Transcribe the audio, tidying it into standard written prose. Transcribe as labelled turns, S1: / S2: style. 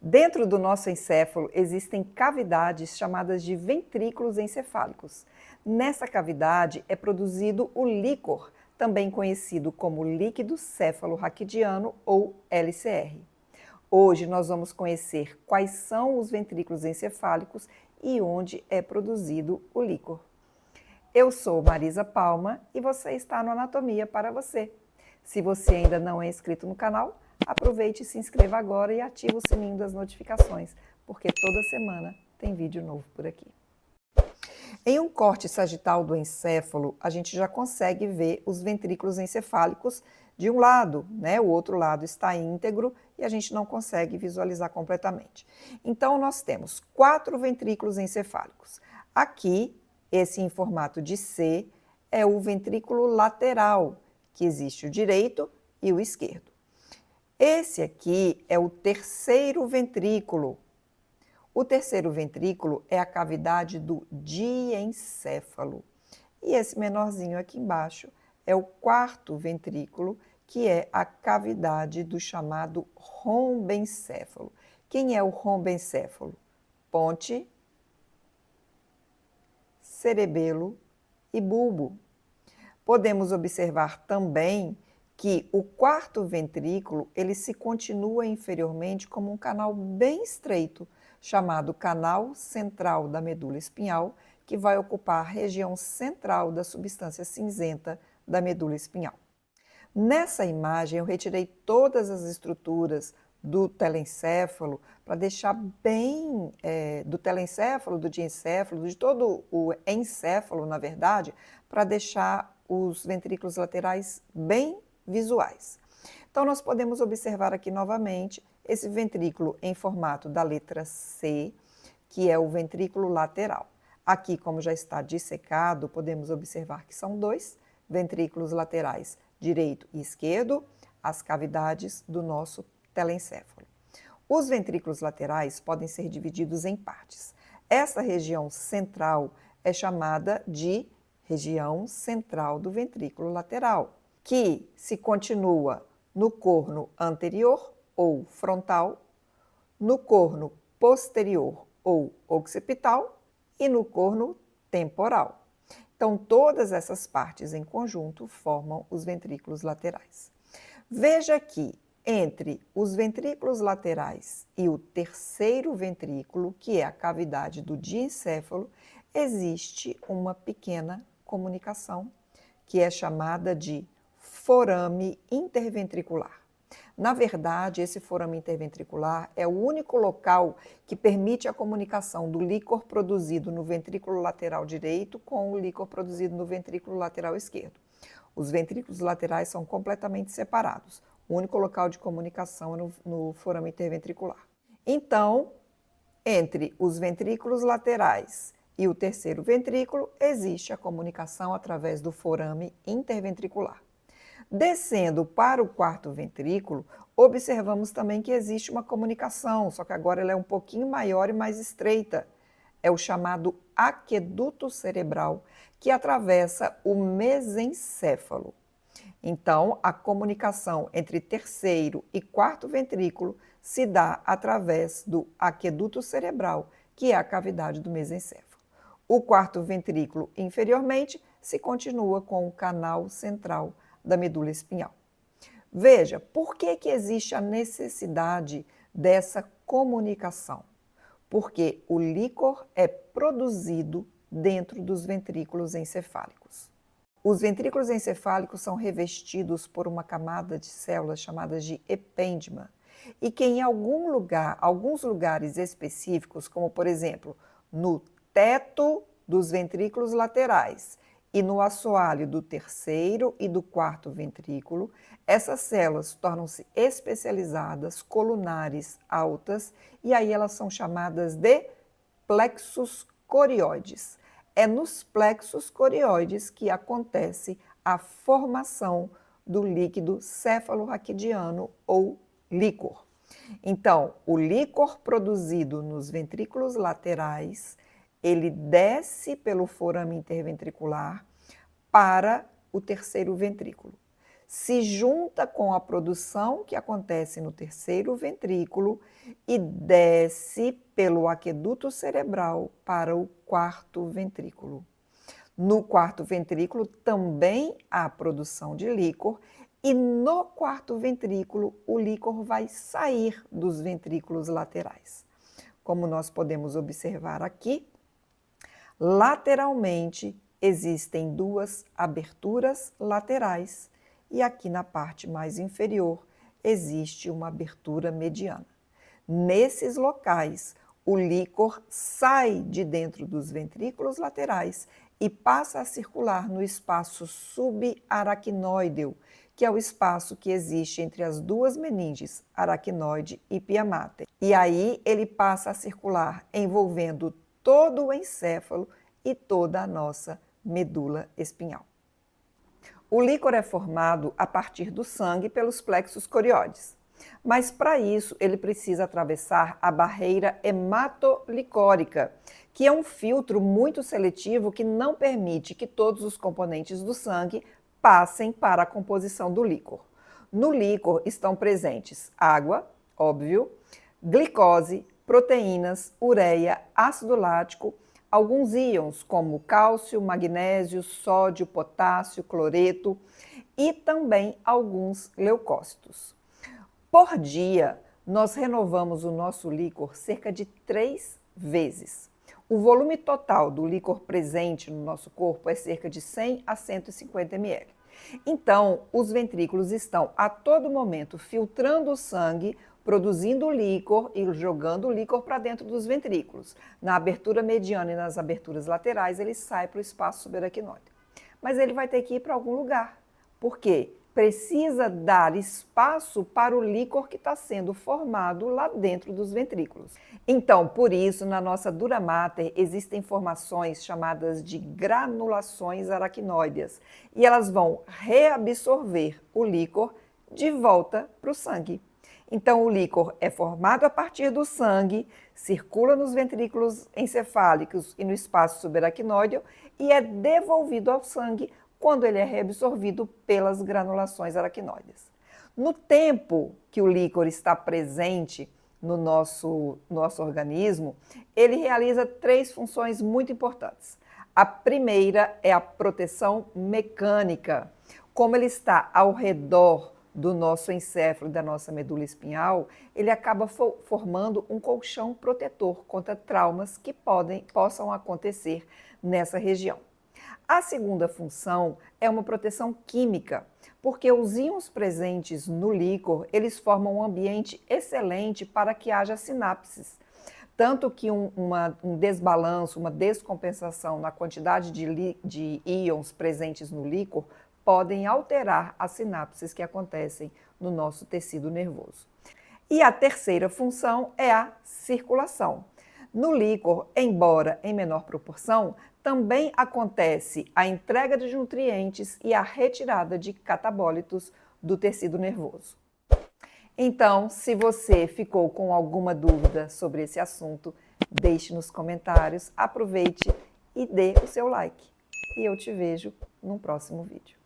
S1: Dentro do nosso encéfalo existem cavidades chamadas de ventrículos encefálicos. Nessa cavidade é produzido o líquor, também conhecido como líquido céfalo-raquidiano ou LCR. Hoje nós vamos conhecer quais são os ventrículos encefálicos e onde é produzido o líquor. Eu sou Marisa Palma e você está no Anatomia para você. Se você ainda não é inscrito no canal, aproveite e se inscreva agora e ative o sininho das notificações, porque toda semana tem vídeo novo por aqui. Em um corte sagital do encéfalo, a gente já consegue ver os ventrículos encefálicos de um lado, né? O outro lado está íntegro e a gente não consegue visualizar completamente. Então, nós temos 4 ventrículos encefálicos. Aqui, esse em formato de C, é o ventrículo lateral, que existe o direito e o esquerdo. Esse aqui é o terceiro ventrículo. O terceiro ventrículo é a cavidade do diencéfalo. E esse menorzinho aqui embaixo é o quarto ventrículo, que é a cavidade do chamado rombencéfalo. Quem é o rombencéfalo? Ponte, cerebelo e bulbo. Podemos observar também que o quarto ventrículo ele se continua inferiormente como um canal bem estreito, chamado canal central da medula espinhal, que vai ocupar a região central da substância cinzenta da medula espinhal. Nessa imagem eu retirei todas as estruturas do telencéfalo para deixar bem, do telencéfalo, do diencéfalo, de todo o encéfalo, na verdade, para deixar os ventrículos laterais bem visuais. Então, nós podemos observar aqui novamente esse ventrículo em formato da letra C, que é o ventrículo lateral. Aqui, como já está dissecado, podemos observar que são 2 ventrículos laterais, direito e esquerdo, as cavidades do nosso telencéfalo. Os ventrículos laterais podem ser divididos em partes. Essa região central é chamada de região central do ventrículo lateral, que se continua no corno anterior ou frontal, no corno posterior ou occipital e no corno temporal. Então, todas essas partes em conjunto formam os ventrículos laterais. Veja que entre os ventrículos laterais e o terceiro ventrículo, que é a cavidade do diencéfalo, existe uma pequena comunicação, que é chamada de forame interventricular. Na verdade, esse forame interventricular é o único local que permite a comunicação do líquor produzido no ventrículo lateral direito com o líquor produzido no ventrículo lateral esquerdo. Os ventrículos laterais são completamente separados. O único local de comunicação é no forame interventricular. Então, entre os ventrículos laterais e o terceiro ventrículo, existe a comunicação através do forame interventricular. Descendo para o quarto ventrículo, observamos também que existe uma comunicação, só que agora ela é um pouquinho maior e mais estreita. É o chamado aqueduto cerebral, que atravessa o mesencéfalo. Então, a comunicação entre terceiro e quarto ventrículo se dá através do aqueduto cerebral, que é a cavidade do mesencéfalo. O quarto ventrículo, inferiormente, se continua com o canal central da medula espinhal. Veja, por que existe a necessidade dessa comunicação? Porque o líquor é produzido dentro dos ventrículos encefálicos. Os ventrículos encefálicos são revestidos por uma camada de células chamadas de epêndima, e que em alguns lugares específicos, como por exemplo, no teto dos ventrículos laterais e no assoalho do terceiro e do quarto ventrículo, essas células tornam-se especializadas, colunares altas, e aí elas são chamadas de plexos corioides. É nos plexos corioides que acontece a formação do líquido céfalo-raquidiano ou líquor. Então, o líquor produzido nos ventrículos laterais, ele desce pelo forame interventricular para o terceiro ventrículo. se junta com a produção que acontece no terceiro ventrículo e desce pelo aqueduto cerebral para o quarto ventrículo. No quarto ventrículo também há produção de líquor e no quarto ventrículo o líquor vai sair dos ventrículos laterais. Como nós podemos observar aqui, lateralmente existem duas aberturas laterais e aqui na parte mais inferior existe uma abertura mediana. Nesses locais, o líquor sai de dentro dos ventrículos laterais e passa a circular no espaço subaracnoideo, que é o espaço que existe entre as duas meninges, aracnoide e pia mater. E aí ele passa a circular envolvendo todo o encéfalo e toda a nossa medula espinhal. O líquor é formado a partir do sangue pelos plexos corióides, mas para isso ele precisa atravessar a barreira hematolicórica, que é um filtro muito seletivo que não permite que todos os componentes do sangue passem para a composição do líquor. No líquor estão presentes água, óbvio, glicose, proteínas, ureia, ácido lático, alguns íons como cálcio, magnésio, sódio, potássio, cloreto e também alguns leucócitos. Por dia, nós renovamos o nosso líquor cerca de 3 vezes. O volume total do líquor presente no nosso corpo é cerca de 100 a 150 ml. Então, os ventrículos estão a todo momento filtrando o sangue, produzindo o líquor e jogando o líquor para dentro dos ventrículos. Na abertura mediana e nas aberturas laterais, ele sai para o espaço subaracnoide. Mas ele vai ter que ir para algum lugar. Por quê? Precisa dar espaço para o líquor que está sendo formado lá dentro dos ventrículos. Então, por isso, na nossa dura mater, existem formações chamadas de granulações aracnoideas e elas vão reabsorver o líquor de volta para o sangue. Então, o líquor é formado a partir do sangue, circula nos ventrículos encefálicos e no espaço subaracnoide e é devolvido ao sangue quando ele é reabsorvido pelas granulações aracnoides. No tempo que o líquor está presente no nosso organismo, ele realiza 3 funções muito importantes. A primeira é a proteção mecânica. Como ele está ao redor do nosso encéfalo e da nossa medula espinhal, ele acaba formando um colchão protetor contra traumas que possam acontecer nessa região. A segunda função é uma proteção química, porque os íons presentes no líquor, eles formam um ambiente excelente para que haja sinapses. Tanto que um desbalanço, uma descompensação na quantidade de íons presentes no líquor podem alterar as sinapses que acontecem no nosso tecido nervoso. E a terceira função é a circulação. No líquor, embora em menor proporção, também acontece a entrega de nutrientes e a retirada de catabólitos do tecido nervoso. Então, se você ficou com alguma dúvida sobre esse assunto, deixe nos comentários, aproveite e dê o seu like. E eu te vejo num próximo vídeo.